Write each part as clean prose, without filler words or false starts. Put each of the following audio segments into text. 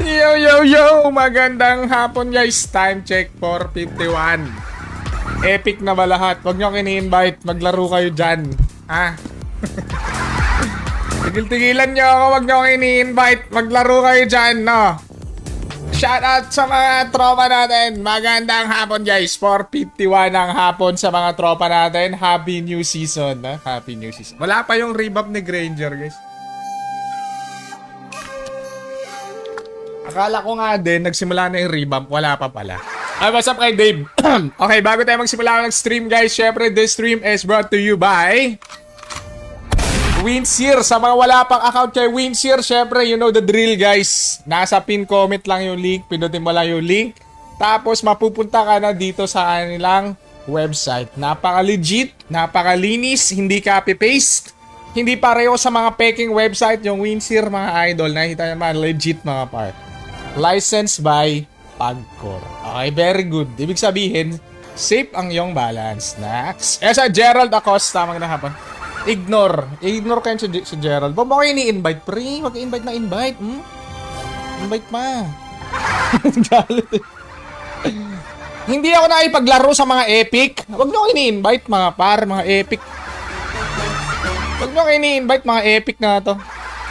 Yo! Magandang hapon guys. Time check 4:51. Epic na ba lahat? Huwag nyo kini-invite. Maglaro kayo dyan. Ha? Tigil-tigilan nyo ako. Huwag nyo kini-invite. Maglaro kayo dyan, no? Shout out sa mga tropa natin. Magandang hapon guys. 4:51 ng hapon sa mga tropa natin. Happy New Season. Ha? Happy New Season. Wala pa yung revamp ni Granger guys. Akala ko nga din, nagsimula na yung revamp. Wala pa pala. Ay, what's up kay Dave? Okay, bago tayo magsimula ng stream guys, syempre this stream is brought to you by Winseer. Sa mga wala pang account kay Winseer, syempre you know the drill guys. Nasa pin comment lang yung link, pinutin mo lang yung link. Tapos mapupunta ka na dito sa kanilang website. Napaka-legit, napakalinis, hindi copy-paste. Hindi pareho sa mga peking website yung Winseer mga idol. Nakita naman, legit mga par. Licensed by Pagcor. Okay, very good. Ibig sabihin, safe ang iyong balance. Next. Sa Gerald Acosta, magandang hapon. Ignore kayo si Gerald. Ba mo kayo ni-invite, pre? Mag-invite na invite. Invite pa. Galit eh. Hindi ako nakipaglaro sa mga epic. Huwag nyo kayo ni-invite, mga par, mga epic. Huwag nyo kayo ni-invite, mga epic na to.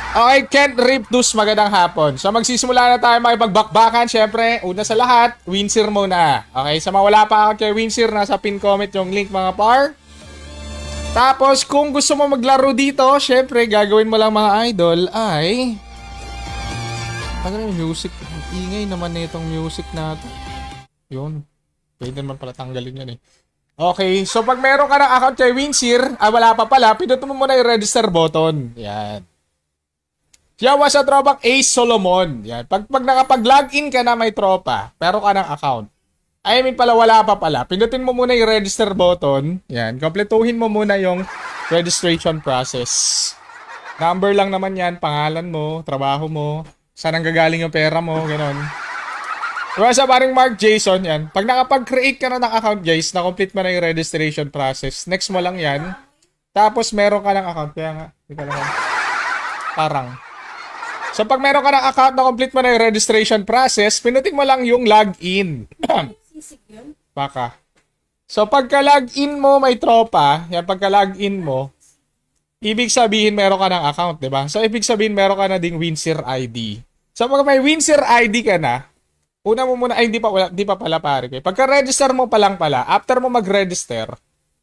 Okay, Kent Riptus, magandang hapon. So magsisimula na tayo makipagbakbakan. Syempre, una sa lahat, Winseer muna. Okay, sa mga wala pa ako kay Winseer, nasa pin comment yung link mga par. Tapos, kung gusto mo maglaro dito, syempre, gagawin mo lang mga idol ay... Ano yung music? Ingay naman na itong music na ito. Yun. Pwede naman pala tanggalin yan eh. Okay, so pag meron ka ng account kay Winseer, wala pa pala, pinutin mo muna yung register button. Yan. Yawa sa tropang Ace Solomon. Yan. Pag nakapag-login ka na may tropa, pero ka ng account. I mean pala, wala pa pala. Pinutin mo muna yung register button. Yan. Kompletuhin mo muna yung registration process. Number lang naman yan. Pangalan mo, trabaho mo, saan ang gagaling yung pera mo, gano'n. Diba sa paring Mark Jason, yan. Pag nakapag-create ka na ng account, guys, na-complete mo na yung registration process. Next mo lang yan. Tapos, meron ka ng account. Kaya nga, parang. So, pag meron ka ng account na complete mo na yung registration process, pinutin mo lang yung login. Baka. So, pagka-login mo, may tropa. Yan, pagka-login mo, ibig sabihin meron ka ng account, diba? So, ibig sabihin meron ka na ding Winseer ID. So, pag may Winseer ID ka na, una mo muna, ay, di pa pala pare. Pagka-register mo pa lang pala, after mo mag-register,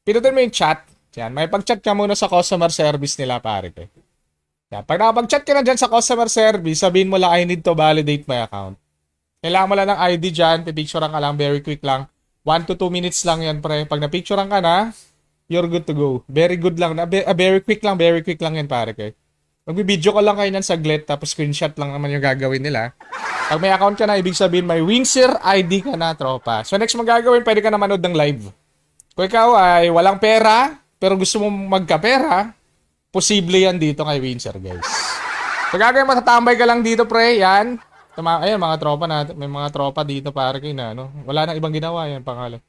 pinutin mo yung chat. Yan, may pag-chat ka muna sa customer service nila pare. Yan, pag nakapag-chat ka na dyan sa customer service, sabihin mo lang, I need to validate my account. Kailangan mo lang ng ID dyan, pipicturean ka lang, very quick lang. 1 to 2 minutes lang yan, pre. Pag napicturean ka na, you're good to go. Very good lang. Very quick lang yan, pare. Magbibideo ko lang kayo nan saglit, tapos screenshot lang naman yung gagawin nila. Pag may account ka na, ibig sabihin may Winseer ID ka na, tropa. So next mong gagawin, pwede ka na manood ng live. Kung ikaw ay walang pera, pero gusto mong magkapera, posible yan dito kay Winseer, guys. So gagawin, matatambay ka lang dito, pre. Yan. Ayan, mga tropa natin. May mga tropa dito, pare kayo na, no? Wala nang ibang ginawa, yan, pangalan.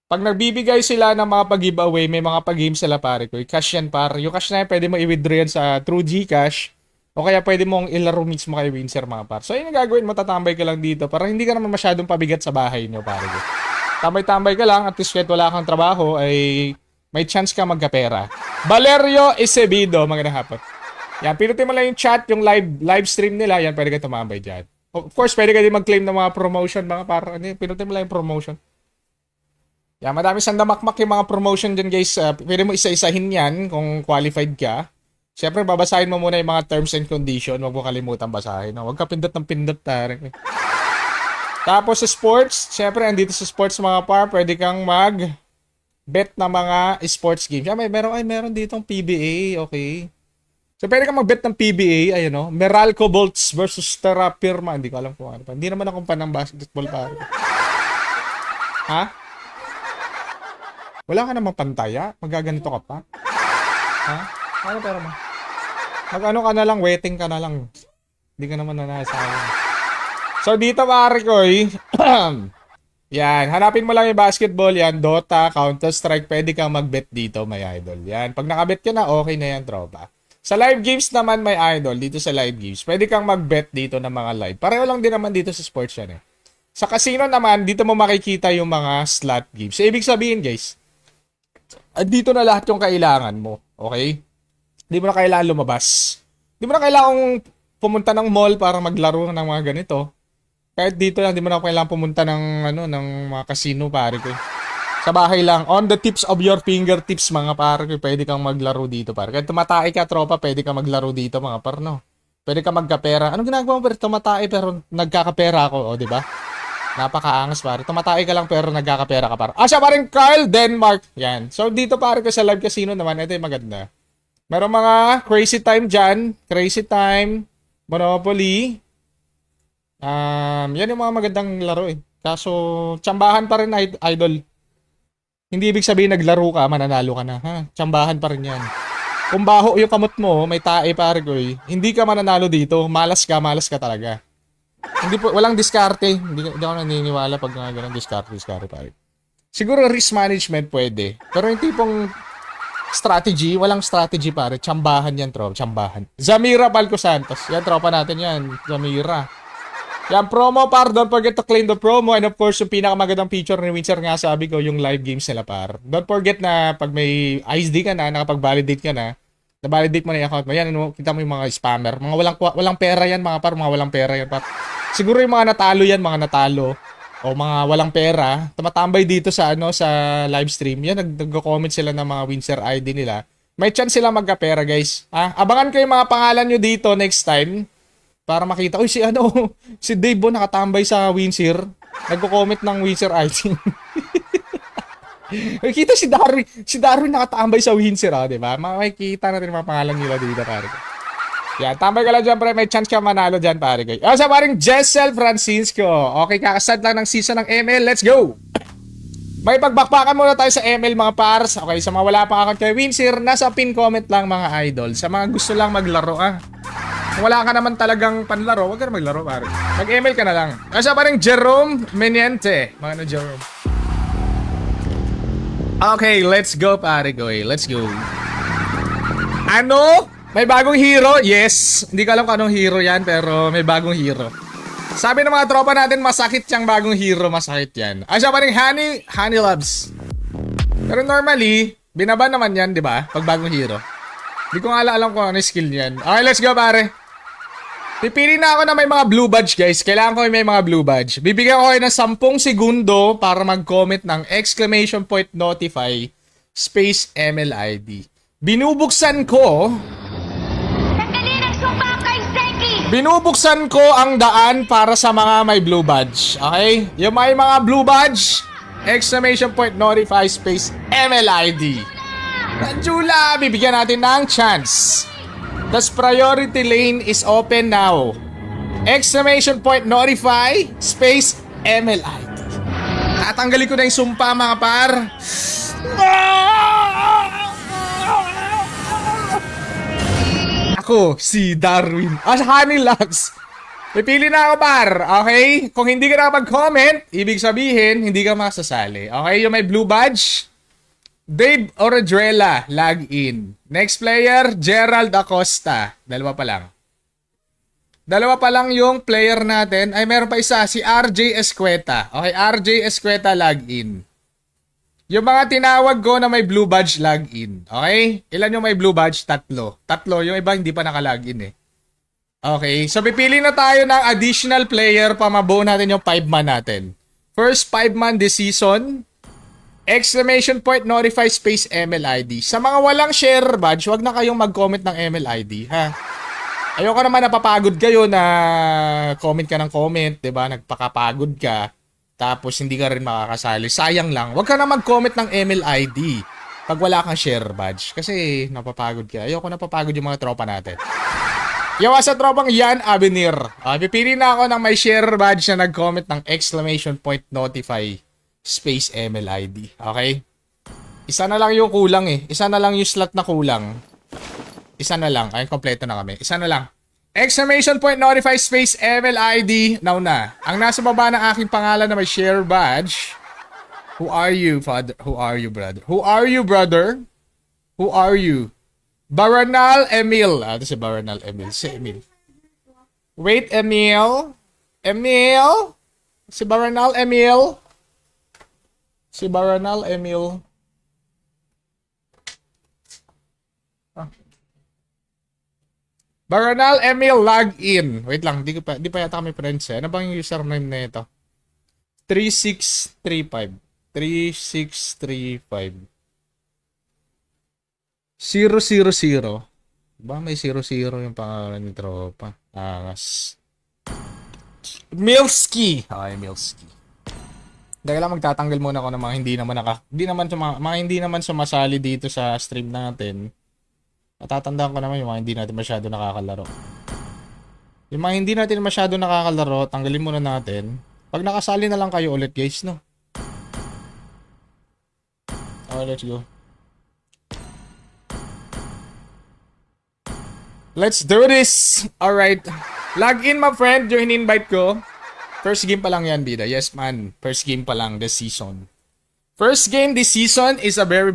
Pag nagbibigay sila ng mga pag-giveaway, may mga pag-game sila, pare ko. Cash yan, pare. Yung cash na yan, pwede mo i-withdraw yan sa True Gcash. O kaya pwede mong ilaro mismo kay Winseer, mga par. So, yun ang gagawin mo, tatambay ka lang dito para hindi ka naman masyadong pabigat sa bahay nyo, pare ko. Tambay-tambay ka lang, at least kahit wala kang trabaho, ay may chance ka magkapera. Valerio Acevedo, magandang hapon. Yan, pinutin mo lang yung chat, yung live stream nila, yan, pwede ka tumambay dyan. Of course, pwede ka din mag-claim ng mga promotion, mga par. Pinutin mo lang yung promotion. Yan, madami sandamakmak yung mga promotion dyan, guys. Pwede mo isa-isahin yan kung qualified ka. Siyempre, babasahin mo muna yung mga terms and condition. Huwag mo kalimutan basahin. Huwag ka pindot ng pindot, tarik. Tapos sa sports, siyempre, andito sa sports mga par, pwede kang mag-bet na mga sports games. Yeah, meron ditong PBA, okay. So, pwede kang mag-bet ng PBA, ayun o. Meralco Bolts versus Terra Firma. Hindi ko alam kung ano pa. Hindi naman akong panang basketball par. Ha? Wala ka namang pantaya? Magaganito ka pa? Ha? Ano pera mo? Mag-ano ka na lang, waiting ka na lang. Hindi ka naman nanasayang. So, dito pare ko, yan, hanapin mo lang yung basketball, yan, Dota, Counter-Strike, pwede kang mag-bet dito, may idol. Yan, pag nakabet ka na, okay na yan, tropa. Sa live games naman, may idol, dito sa live games, pwede kang mag-bet dito ng mga live. Pareho lang din naman dito sa sports yan eh. Sa casino naman, dito mo makikita yung mga slot games. So, ibig sabihin guys, dito na lahat yung kailangan mo. Okay? Hindi mo na kailangan lumabas. Hindi mo na kailangan pumunta ng mall para maglaro ng mga ganito. Kahit dito lang, hindi mo na kailangan pumunta ng mga casino, pare ko. Sa bahay lang, on the tips of your fingertips, mga pare ko, pwede kang maglaro dito, pare. Kahit tumatay ka, tropa, pwede kang maglaro dito, mga par, no? Pwede kang magkapera. Anong ginagawa mo, pare? Tumatay, pero nagkakapera ako, o, di ba? Napakaangas, pare. Tumatay ka lang, pero nagkakapera ka, pare. Siya pa rin, Carl Denmark. Yan. So, dito, pare ko, sa live casino naman, ito yung maganda. Meron mga crazy time dyan. Crazy time, Monopoly. Yan yung mga magandang laro, eh. Kaso, tsambahan pa rin, idol. Hindi ibig sabihin naglaro ka, mananalo ka na. Ha? Tsambahan pa rin yan. Kung baho yung kamot mo, may tae pare ko eh. Hindi ka mananalo dito. Malas ka talaga. Hindi po, walang diskarte. Hindi ako naniniwala pag ganun diskarte pare. Siguro risk management pwede. Pero yung tipong strategy, walang strategy pare. Tsambahan yan, tropa. Tsambahan. Zamira Palco Santos. Yan, tropa natin yan. Zamira. Yan, promo par, don't forget to claim the promo. And of course, yung pinakamagandang feature ni Windsor nga sabi ko, yung live games nila par. Don't forget na pag may ISD ka na, nakapag-validate ka na, na-validate mo na yung account mo. Yan, kita mo yung mga spammer. Mga walang pera yan, mga par, mga walang pera yan par. Siguro yung mga natalo yan, mga natalo, o mga walang pera, tumatambay dito sa sa live stream. Yan, nag-comment sila ng mga Windsor ID nila. May chance sila magka-pera, guys. Abangan ko yung mga pangalan nyo dito next time. Para makita, uy, si Dave Bo nakatambay sa Windsor. Nagko-comment ng Windsor ID. Kita si Darwin nakatambay sa Windsor, di ba? Makikita natin mga pangalan nila dito, pare. Yan, tambay ka lang dyan, pare. May chance ka manalo dyan, pare. Sa paring Jessel Francisco. Okay, kakasad lang ng season ng ML. Let's go! May pagbakbakan muna tayo sa ML, mga pars. Okay, sa mga wala pa account kay Windsor, nasa pin comment lang, mga idol. Sa mga gusto lang maglaro, Kung wala ka naman talagang panlaro, huwag ka na maglaro, pare. Mag-email ka na lang. Asa pa rin Jerome Meniente. Mga Jerome. Okay, let's go, pare ko. Let's go. Ano? May bagong hero? Yes. Hindi ko alam kung anong hero yan, pero may bagong hero. Sabi ng mga tropa natin, masakit yung bagong hero. Masakit yan. Asa pa rin Honey Loves. Pero normally, binaban naman yan, di ba? Pag bagong hero. Hindi ko nga alam kung ano yung skill niyan. Okay, let's go, pare. Pipili na ako na may mga blue badge, guys. Kailangan ko may mga blue badge. Bibigyan ko kayo ng 10 segundo para mag-comment ng exclamation point notify space MLID. Binubuksan ko ang daan para sa mga may blue badge. Okay? Yung may mga blue badge, exclamation point notify space MLID. Jula, bibigyan natin ng chance. This priority lane is open now. Exclamation point notify space MLID. Tatanggalin ko na yung sumpa, mga par. Ako, si Darwin. Honey Loves. Pipili na ako, par. Okay? Kung hindi ka na mag-comment, ibig sabihin, hindi ka masasali. Okay? Yung may blue badge, Dave Oredrela, log in. Next player, Gerald Acosta. Dalawa pa lang yung player natin. Ay, meron pa isa, si RJ Escueta. Okay, RJ Escueta, log in. Yung mga tinawag ko na may blue badge, log in. Okay? Ilan yung may blue badge? Tatlo. Yung iba hindi pa naka-log in eh. Okay, so pipili na tayo ng additional player pa mabuo natin yung 5-man natin. First 5-man this season. Exclamation point notify space MLID. Sa mga walang share badge, wag na kayong mag-comment ng MLID, ha? Ayoko naman napapagod kayo na comment ka ng comment, 'di ba? Nagpakapagod ka tapos hindi ka rin makakasali. Sayang lang. Wag ka na mag-comment ng MLID pag wala kang share badge kasi napapagod ka. Ayoko napapagod yung mga tropa natin. Yawa sa tropang Yan Avenir. Pipili na ako ng may share badge na nag-comment ng exclamation point notify space MLID. Okay? Isa na lang yung kulang eh. Isa na lang yung slot na kulang. Isa na lang. Ay, kompleto na kami. Isa na lang. Exclamation point notify space MLID. Now na. Ang nasa baba ng aking pangalan na may share badge. Who are you, father? Who are you, brother? Who are you, brother? Who are you? Baranal Emil. Ito si Baranal Emil. Si Emil. Wait, Emil. Emil. Si Baranal Emil. Si Baranal Emil. Baranal Emil, log in. Wait lang, di pa yata kami friends eh. Ano bang yung username na ito? 3635. 3635. 000. Ba may 00 yung pangalan ni tropa. Angas. Milski. Okay, Milski. Dahil lang magtatanggal muna ako ng mga hindi naman sumasali dito sa stream natin. Natatandaan ko naman yung mga hindi natin masyado nakakalaro. Yung mga hindi natin masyado nakakalaro, tanggalin muna natin. Pag nakasali na lang kayo ulit guys, no? Okay, let's go. Let's do this! Alright. Log in my friend, yung in-invite ko. First game pa lang yan, bida. Yes man, first game pa lang this season. First game this season is a very,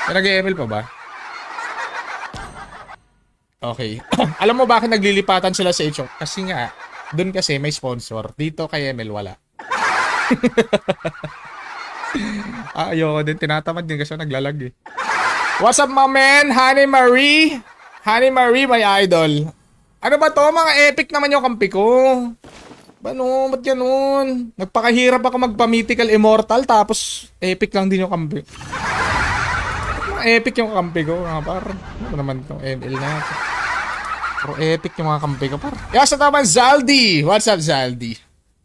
nag-ML pa ba? Okay. Alam mo bakit naglilipatan sila sa HO? Kasi nga, dun kasi may sponsor. Dito kay ML wala. Ayoko din. Tinatamad din kasi naglalag eh. What's up, my man? Honey Marie. Honey Marie, my idol. Ano ba to? Mga epic naman yung kampi ko. Ba't ganun? Nagpakahirap ako magpa-mythical immortal tapos epic lang din yung kampi. Epic yung kampi ko, mga par. Ano naman itong ML na ito? Puro epic yung mga kampi ko, par. Yes, at naman, Zaldi! What's up, Zaldi?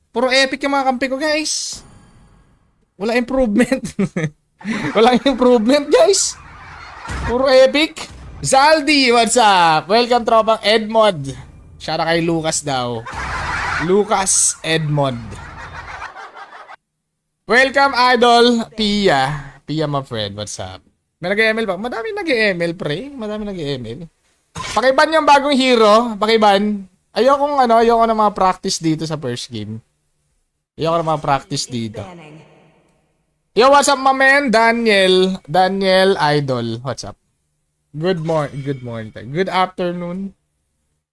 Puro epic yung mga kampi ko, guys. Wala improvement. Walang improvement, guys. Puro epic. Zaldi, what's up? Welcome, tropang Edmod. Shout out kay Lucas daw. Lucas Edmod. Welcome, idol. Pia. Pia, my friend, what's up? May nag-ML ba? Madami nag-ML, pre. Madami nag-ML. Pakiban yung bagong hero. Pakiban. Ayoko na mga practice dito sa first game. Ayoko na mga practice dito. Yo, what's up, my man? Daniel. Daniel Idol. What's up? Good morning. Good afternoon.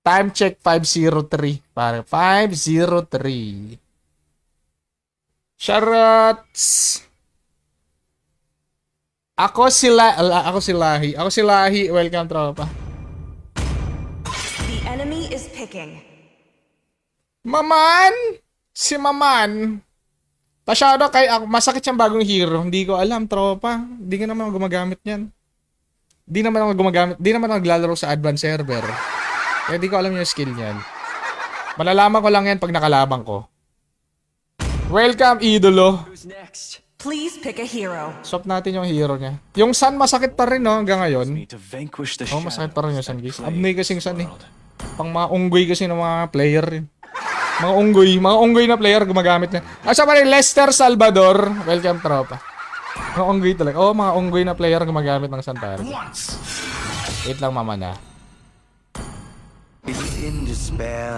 Time check 5:03. Pare, 5:03. Shoutouts. Ako si Lahi. Welcome, tropa. The enemy is picking. Maman! Si Maman. Pasyado kay ako. Masakit siyang bagong hero. Hindi ko alam, tropa. Hindi ka naman gumagamit niyan. Di naman ako naglalaro sa advanced server. Kaya di ko alam yung skill niyan. Malalaman ko lang yan pag nakalaban ko. Welcome, idolo. Who's next? Please pick a hero. Swap natin yung hero niya. Yung Sun masakit pa rin, no, hanggang ngayon. Masakit pa rin yung Sun, guys. Abnay kasing Sun, eh. Pang mga unggoy kasi ng mga player yun. Mga unggoy na player gumagamit niya. Asa pa rin, Lester Salvador. Welcome, tropa. Mga unggoy talaga. Mga unggoy na player gumagamit ng Sun para. Wait lang, mama na.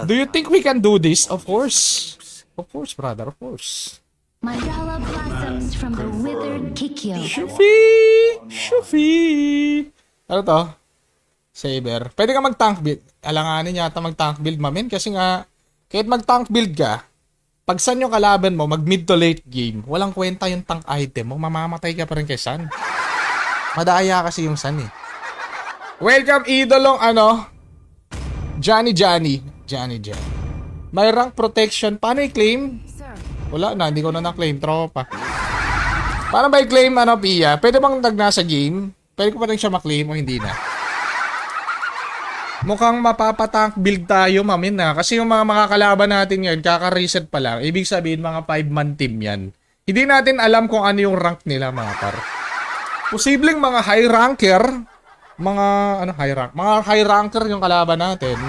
Do you think we can do this? Of course. Of course, brother. Of course. Mandala blossoms from the withered Kikyo. Shufi! Ano to? Saber. Pwede ka mag-tank build. Alanganin yata mag-tank build, mamin. Kasi nga, kahit mag-tank build ka, pag Sun yung kalaban mo, mag-mid to late game, walang kwenta yung tank item mo. Mamamatay ka pa rin kay Sun. Madaya kasi yung Sun eh. Welcome, idolong Johnny. May rank protection. Paano i-claim? Wala na, hindi ko na na-claim, tropa. Paano ba i-claim, Pia? Pwede bang nasa game? Pwede ko pa rin siya ma-claim o hindi na? Mukhang mapapatank build tayo, mamin na. Kasi yung mga makakalaban natin yan, kaka-reset pa lang. Ibig sabihin, mga 5-man team yan. Hindi natin alam kung ano yung rank nila, mga par. Posibleng mga high ranker, mga high ranker yung kalaban natin.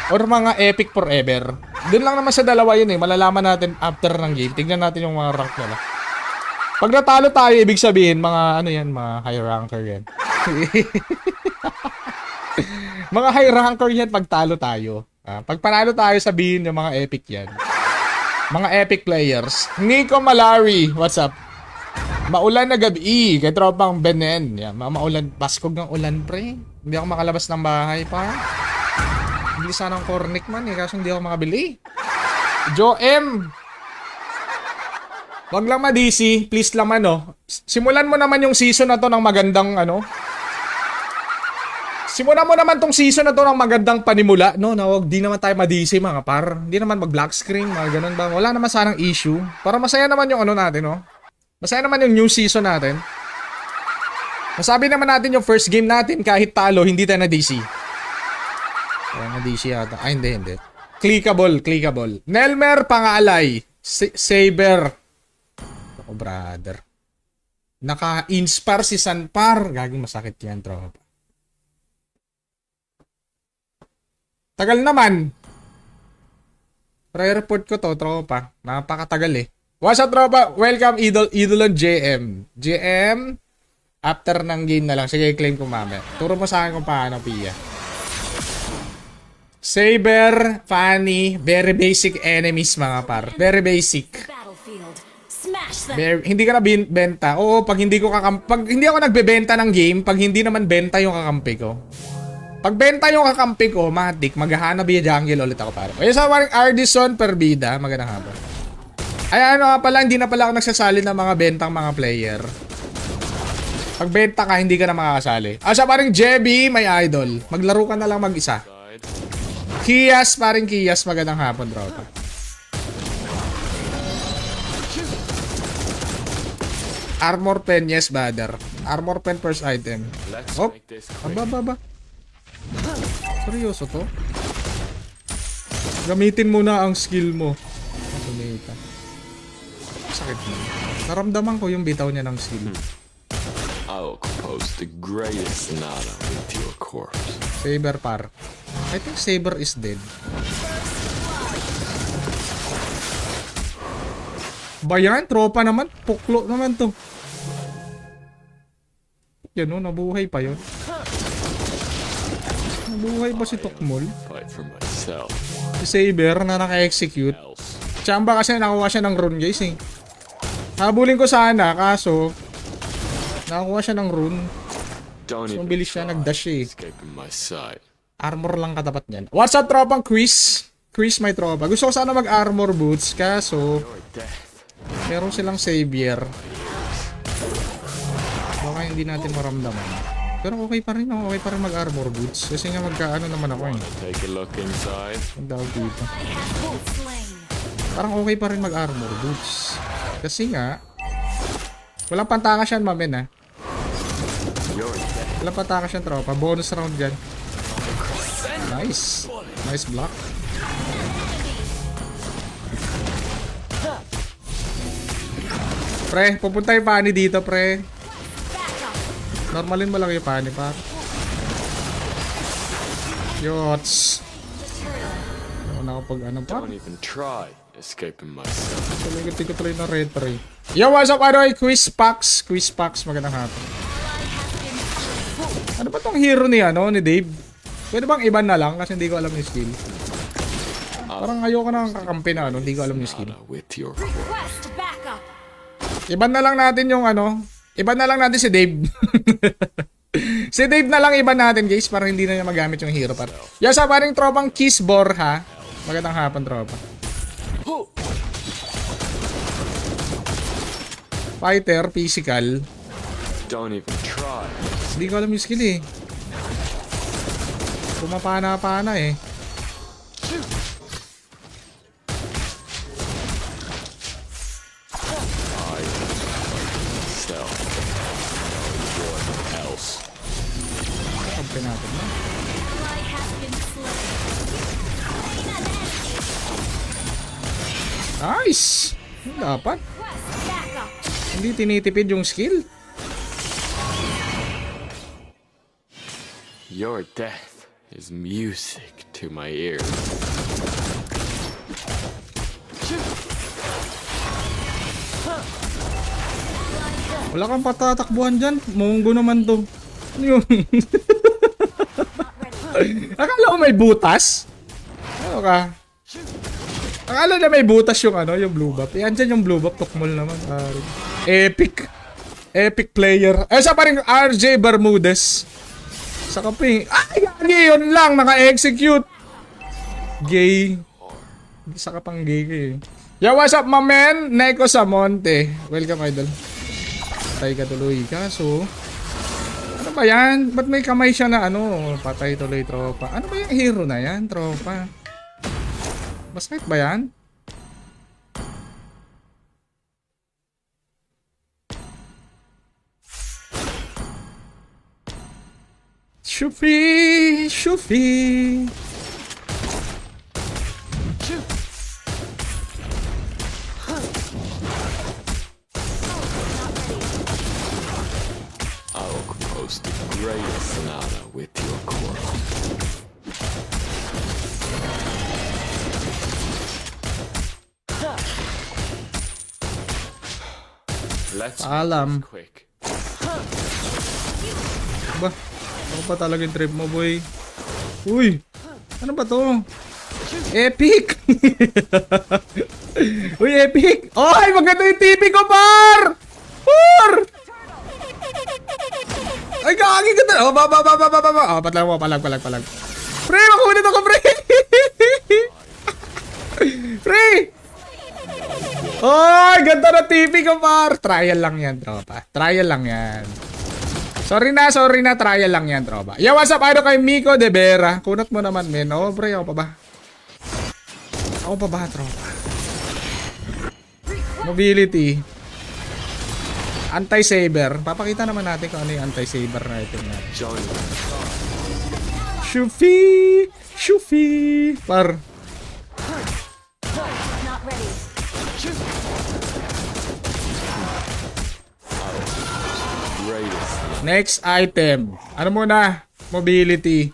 Or mga epic forever. Doon lang naman sa dalawa yun eh. Malalaman natin after ng game. Tignan natin yung mga rank nila. Pag natalo tayo, ibig sabihin, mga mga high ranker yan. Mga high ranker yan pag talo tayo. Pag panalo tayo, sabihin yung mga epic yan. Mga epic players. Nico Malari, what's up? Maulan na gabi. Kay tropang Benen. Yan, maulan. Baskog ng ulan, pre. Hindi ako makalabas ng bahay pa. Hindi sanang cornic man eh. Kaso hindi ako makabili. Joe M. Wag lang ma-DC. Please lang Simulan mo naman yung season na to ng magandang Simulan mo naman tong season na to ng magandang panimula. No, wag di naman tayo ma-DC mga par. Hindi naman mag-black screen, mga ganun ba. Wala naman sanang issue. Para masaya naman yung natin, no? Masaya naman yung new season natin. Masabi naman natin yung first game natin kahit talo, hindi tayo na-DC. Kaya na-DC yata. Ay, hindi. Clickable. Nelmer Pangalay. Saber. Ako, brother. Naka-inspire si Sanpar. Gaging masakit yan, tropa. Tagal naman. Re-report ko to, tropa. Napakatagal eh. What's up, tropa? Welcome, Idolon JM. JM, after ng game na lang. Sige, claim ko mamaya. Turo mo sa akin kung paano, Pia. Saber, Fanny, very basic enemies, mga par. Very basic. Battlefield. Smash them. Hindi ka na benta. Oo, pag hindi ako nagbebenta ng game, pag hindi naman benta yung kakampi ko. Pag benta yung kakampi ko, matik, maghahanap yung jungle ulit ako para. Ayun sa waring Ardison Perbida, magandang hapon. Ay pala, hindi na pala ako nagsasali ng mga bentang mga player. Pag benta ka, hindi ka na makakasali. Sa paring Jebby, may idol. Maglaro ka na lang mag-isa. Kias, paring Kias, magandang hapon, tropa. Armor pen, yes, brother. Armor pen first item. Oh, aba. Seryoso to? Gamitin mo na ang skill mo. Tumita. Sakit mo. Naramdaman ko yung bitaw niya ng skill. I'll compose the greatest nada with your corpse. Saber par. I think Saber is dead. Bayan, tropa naman. Puklo naman to. Yan o, nabuhay pa yun. Nabuhay ba si Tokmol? Fight for myself. Si Saber na naka-execute. Else. Chamba kasi nakuha siya ng rune, guys eh. Habulin ko sana, kaso nakakuha siya ng rune. Don't So, even bilis siya, try nag-dash eh. escaping my sight. Armor lang katapat niyan. What's up, tropang Chris? Chris, may tropa. Gusto ko sana mag-armor boots, kaso Your death. meron silang savior. Baka hindi natin maramdaman. Pero okay pa rin mag-armor boots. Kasi nga magkaano naman ako eh. Take a look inside. Ang dawag dito. Slain. Parang okay pa rin mag-armor boots. Kasi nga, walang pantakas yan, mamen ah. Your death. Walang pantakas yan, tropa. Bonus round yan. Nice. Nice block. Pre, pupunta yung pani dito, pre. Normalin mo lang yung pani, par. Yots. Ako na kapag ano, par. Don't even try escaping myself. Tuloy ko tuloy na red, pre. Yo, what's up, Quiz Pax. Quiz Pax, magandang hapon. Ano ba tong hero ni Dave? Pwede bang iban na lang kasi hindi ko alam yung skill. Parang ayoko na kakampi na hindi ko alam yung skill. Nada with your corpse. Request backup. Iban na lang natin yung iban na lang natin si Dave. Si Dave na lang iban natin, guys, para hindi na niya magamit yung hero par. Yo, sa paring tropang Kissbor, ha? Magandang hapon, tropa. Fighter, physical. Don't even try. Hindi ko alam yung skill eh. Pumapana-pana eh. Self. What else? Kampi natin na. Ally has been slain. Nice! Dapat. Request backup. Hindi tinitipid yung skill. Your death is music to my ears. Wala kang patatakbuhan dyan. Monggo naman to. Ano yun? Akala ko may butas? Ano ka? Akala na may butas yung yung blue buff. Yan dyan yung blue buff. Tukmol naman. Epic. Epic player. Isa pa rin RJ Bermudez. Sa kape. Ay, gagi, yun lang. Naka-execute. Gay. Isa ka pang gay kayo. Yo, what's up, my man? Neko Samonte. Welcome, idol. Patay ka tuloy. Kaso, ano ba yan? Ba't may kamay siya na ano? Patay tuloy, tropa. Ano ba yung hero na yan, tropa? Basket ba yan? Shufi! Shufi! I'll compose the greatest sonata with your corpse. Let's Paalam. make this quick. Ba? Ako pa talaga yung trip mo, boy. Uy! Ano ba to? Epic! Uy, epic! Ay, maganda yung TV ko, par! Par! Ay, kaki ka na! Oh, oh, palag. Pre, makulit ako, pre! Pre! Ay, ganda na TV ko, par! Trial lang yan, tropa. Trial lang yan. Sorry na, trial lang yan, tropa. Yo, what's up, ano kay Miko de Vera? Kunat mo naman, men. Oh, pre, ako pa ba? Ako pa ba, tropa? Mobility. Anti-saber. Papakita naman natin kung ano yung anti-saber na ito nga. Join me. Shufi! Shufi! Par. Not ready. Greatest. Next item. Ano muna? Mobility.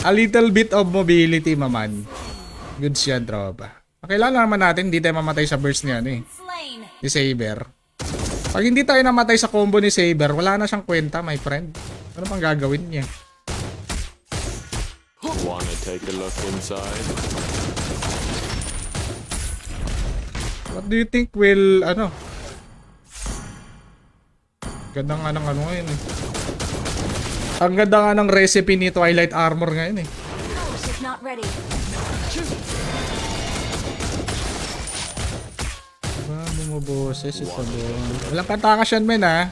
A little bit of mobility, maman. Goods yan, tropa. Kailangan naman natin, hindi tayo mamatay sa burst niyan eh. Slain. Ni Saber. Pag hindi tayo namatay sa combo ni Saber, wala na siyang kwenta, my friend. Ano pang gagawin niya? Wanna take a look inside? What do you think will, ano? Ganda nga ng ano ngayon eh. Ang ganda nga ng recipe ni Twilight Armor ngayon eh. She's not ready. Diba, bumuboses ito doon. Walang pantakas yan, men, ha?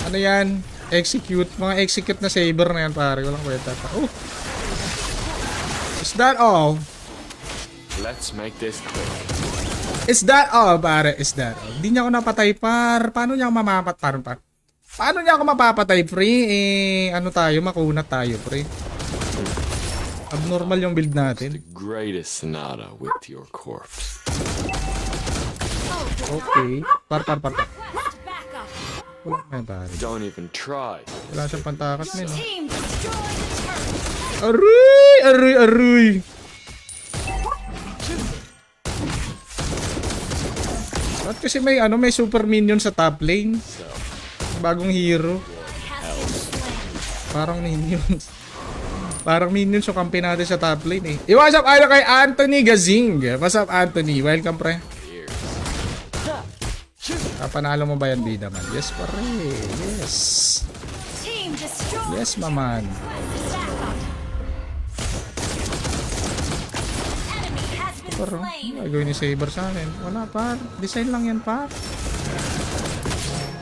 Ano yan? Execute. Mga execute na saber na yan, pare. Walang kwenta pa. Oh! Is that all? Let's make this quick. Is that all, pare? Is that all? Hindi niya ako napatay, par. Paano niya ako par? Paano niya ako mapapatay, pre? Eh, ano tayo? Makunat tayo, pre. Abnormal yung build The natin. greatest sonata with your corpse. Okay. Par. Wala na, pare. Don't even try. Wala siyang pantakas, men. Oh. Team destroy the turret. Aruy! Ba't kasi may super minion sa top lane? Bagong hero. Parang minions. Parang minions yung kampi natin sa top lane eh. What's up, ano kay Anthony Gazing? What's up, Anthony? Welcome, pre. Panalo mo ba yan, bida man? Yes, pare. Yes. Team destroy. Yes, maman. Enemy has been Pero, slain. ano gagawin ni Saber sa akin? Wala, par. Design lang yan, par.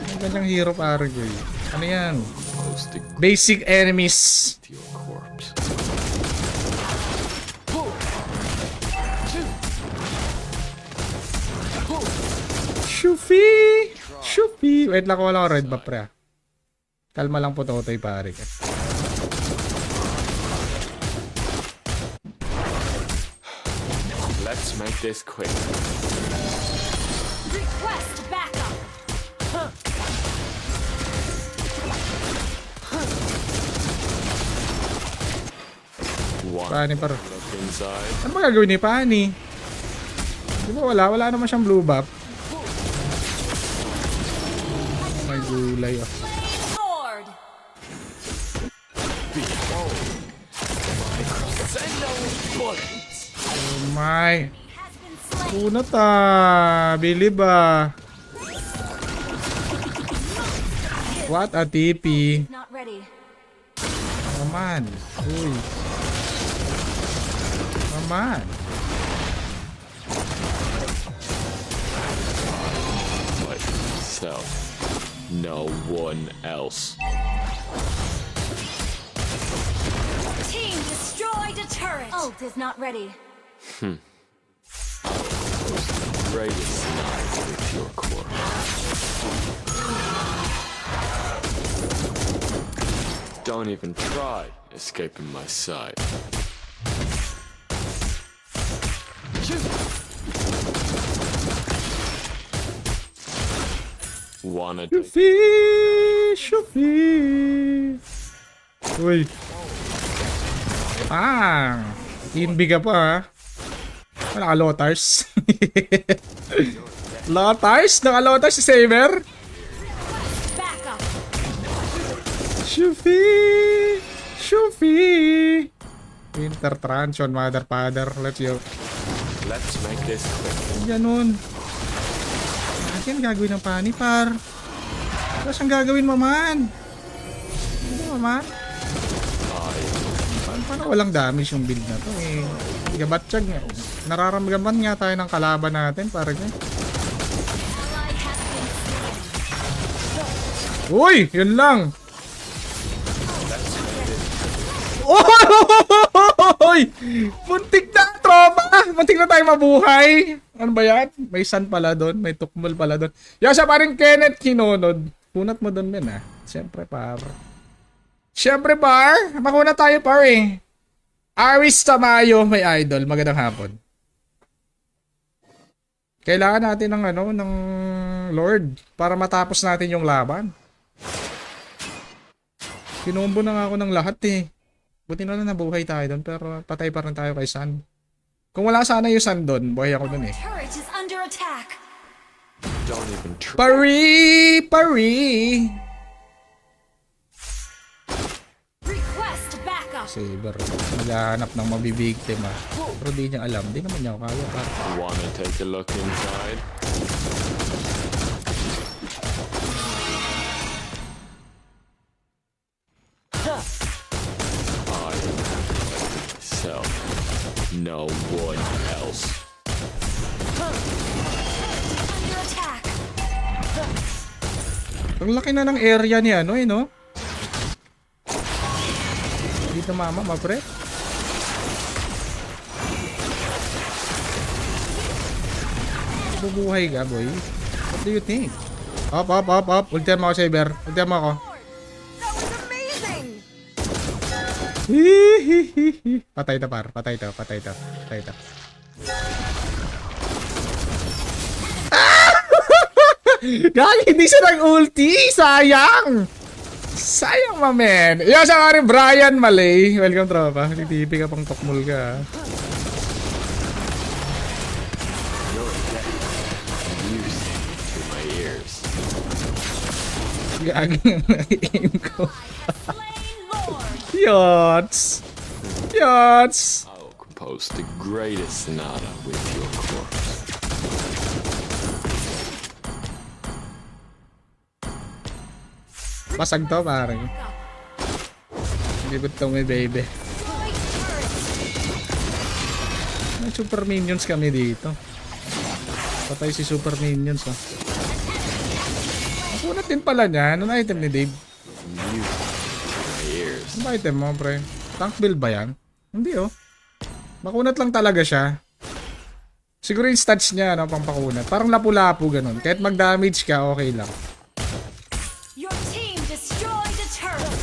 Ang ganyang hero, par. Ano yan? Compose the Basic enemies. to your corpse. Shufi! Shufi! Wait lang ko, wala ko red buff, pre. Kalma lang po, Totoy, pare. Let's make this quick. Request backup. Pani, par. Look inside. Ano ba gagawin ni Pani? Di ba wala? Wala naman siyang blue buff. May gulay, oh. Sword. Oh my. Has been slain. Kunat, ah. Bilib, ah. What a TP. Not ready. Come on. Uy. Come on. Fight myself. No one else. Team destroyed a turret. Ult is not ready. Greatest knife with your core. Don't even try escaping my sight. Wanna take Shufi. Uy. Inbi ka pa ha. Wala ka Lotars. Lotars? Naka-Lotars si Saber? Back up. Shufi. Shufi. Winter Transion, Mother Father. Let's go. Let's make this quick. Ganun. Yan gagawin ng panipar. Tapos ang gagawin maman. Ano maman? Parang walang damage yung build na to eh. Gabatsyag nga. Nararamdaman nga tayo ng kalaban natin. Parang yan. Uy! Yun lang! Oy! Muntik na tropa! Muntik na tayo mabuhay! Ano ba yan? May sun pala doon. May tukmol pala doon. Yan siya pa rin Kenneth Kinonod. Kunat mo doon men ah. Siyempre par. Siyempre par. Makuna tayo par eh. Aris Tamayo, may idol. Magandang hapon. Kailangan natin ng ano, ng Lord para matapos natin yung laban. Kinombo na nga ako ng lahat eh. Buti na lang nabuhay tayo doon pero patay pa rin tayo kay Sun. Kung wala sana yung Sun doon, buhay ako doon eh. Turret is under attack. Don't even try. Pari! Pari! Request backup. Saber. Maghahanap ng mabibigtima. Pero di niya alam. Di naman niya ako kaya pa. Wanna take a look inside? I am myself. No one else. Under attack. Ang laki na ng area ni ano eh no? Dito mama, mapre. Bubuhay ka boy. What do you think? Up, up, up, up. Ultihan mo ako, Saber. Ultihan mo ako. That was amazing. Hihihihi. Patay ta par. Patay ta. Patay ta. Patay ta. Gagi, hindi siya nag-ulti. Sayang. Sayang mamen. Yan siya nga rin Brian Malay. Welcome tropa. Titipi ka pang tokmol ka. Music to my ears. Gagi ang aim ko. Slain Lord. Yots. Yots. I will compose the greatest sonata with your corpse. Pasag to pare. Libot to may baby. Destroyed turret. May super minions kami dito. Patay si super minions oh. Nakunat din pala niya. Ano na item ni Dave? Music to my ears. Ano ba item mo pre? Tank build ba yan? Hindi oh. Makunat lang talaga siya. Siguro yung stats niya no, pang pakunat. Parang lapu-lapu ganun. Kahit mag-damage ka okay lang. Your team destroyed a turret.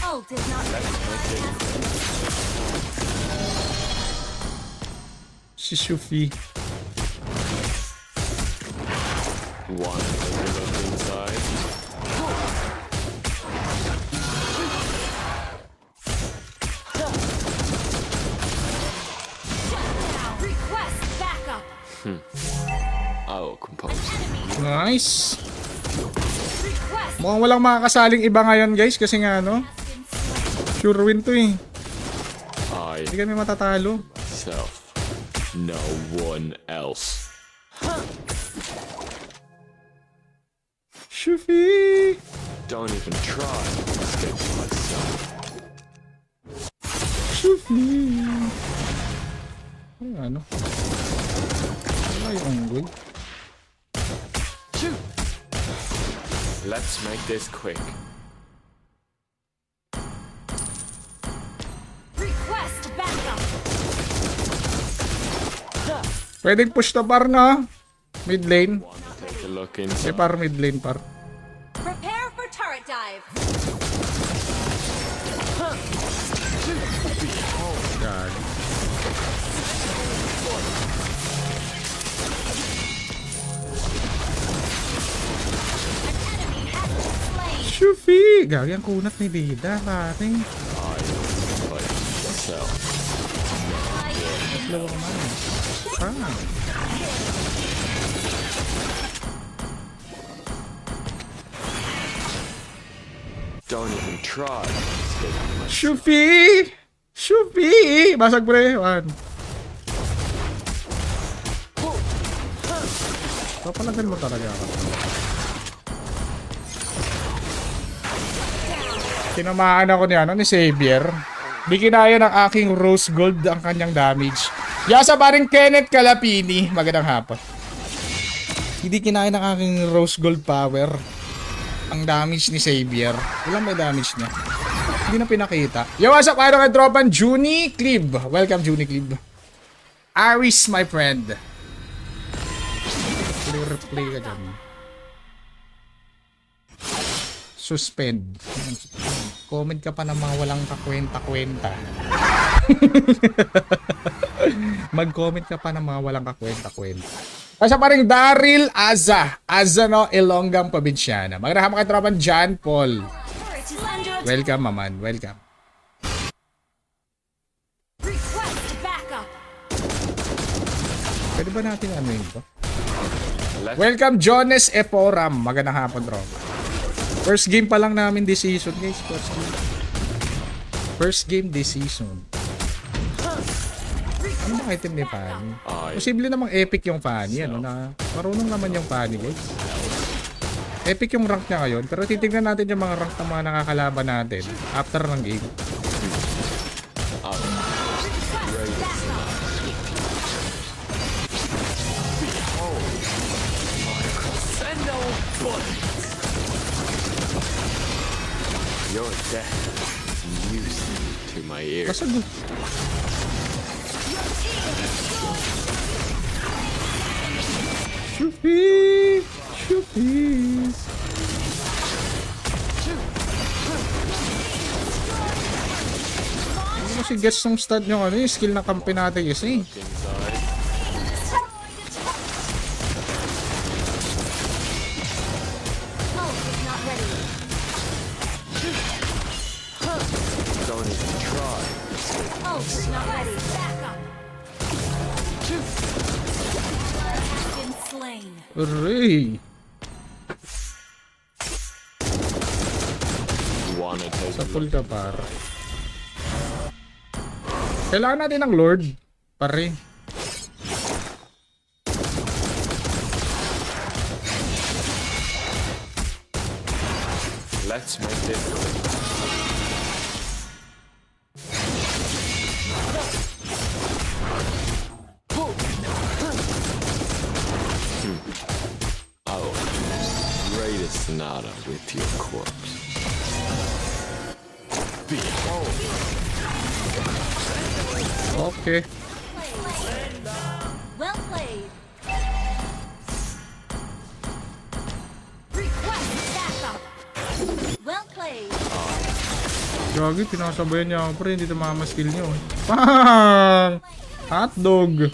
Ult is not ready. Si Shufi. Wanna take a look inside? Request backup. I will compose it. Nice. Request Mukhang walang makakasaling iba ngayon guys kasi nga ano. Sure win to eh. I Hindi kami matatalo. myself. No one else. Shufi! Don't even try to escape my sight. Shufi! Ay, ano? Wala yung unggol. Shoot! Let's make this quick. Request backup. Pwedeng push to par na. Mid lane. Wanna take a look Eh, inside? par mid lane par. Prepare for turret dive. Gag. Enemy has been slain. Shufi! Gagi ang kunat ni Bida, pating. But yourself. Dalawa naman. Ah. Don't even try to escape my sight. Shufi! Shufi! Basag pre. One. Papalagan mo talaga ako. Tinamaan ako ni ano, ni Xavier. Di kinaya ng aking rose gold ang kanyang damage. Yasa pa rin Kenneth Calapini. Magandang hapon. Hindi kinaya ng aking rose gold power ang damage ni Xavier. Walang may damage niya. Hindi na pinakita. Yo, what's up? Ano kay tropan? Junie Clib. Welcome, Junie Clib. Aris, my friend. Play ka dyan. Suspend. Comment ka pa ng mga walang kakwenta-kwenta. Mag-comment ka pa ng mga walang kakwenta-kwenta. Kasi pa rin Daryl Aza. Aza no, Ilonggang Provinciana. Magandang hapon kay tropan John Paul. Turret is under attack. Welcome, maman. Welcome. Request backup. Pwede ba natin ano yun to? Let's Welcome, Jones Eporam. Magandang hapon, tropa. First game pa lang namin this season, guys. First game this season. Ano bang item ni Fanny? Posible namang epic yung Fanny, ano na. Marunong naman yung Fanny, guys. Epic yung rank niya ngayon, pero titignan natin yung mga rank ng mga nakakalaban natin after ng game. Your death is music to my ears. Basag. Shufi! Shufi! Hindi mo si gets ng stud nyo ano yung skill na kampi natin kasi. Ult is not ready. Don't even try. Ult is not ready. Backup. Has been slain. Hooray! Wanna take Sa a full look? ka par. Kailangan natin ng Lord. Pare. Let's make this quick. I'll raid a Sonata with your corpse. Behold, Okay. Well played. Request backup. Well played. Gagi, pinasabayan niya ako pre. Hindi tumama skill niyo. Pang! Hotdog!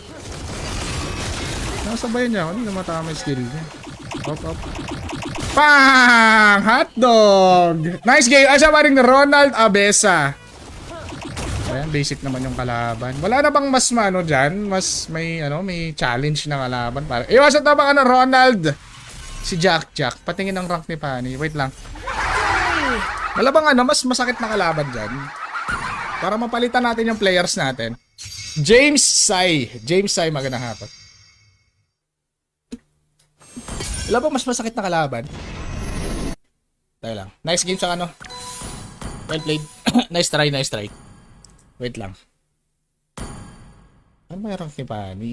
Pinasabayan niya ako. Hindi na matama yung skill niya. Up. Pang! Hotdog! Nice game! Asa pa rin Ronald Abesa. Ayan, basic naman yung kalaban. Wala na bang mas ano dyan? Mas may may challenge na kalaban para. Iwasan na bang Ronald? Si Jack. Patingin ang rank ni Fanny. Wait lang. Wala bang mas masakit na kalaban dyan? Para mapalitan natin yung players natin. James Sai, magandang hapon. Wala bang mas masakit na kalaban? Tayo lang. Nice game sa ano. Well played. Nice try, nice try. Wait lang. Ano mayroong ni Pani?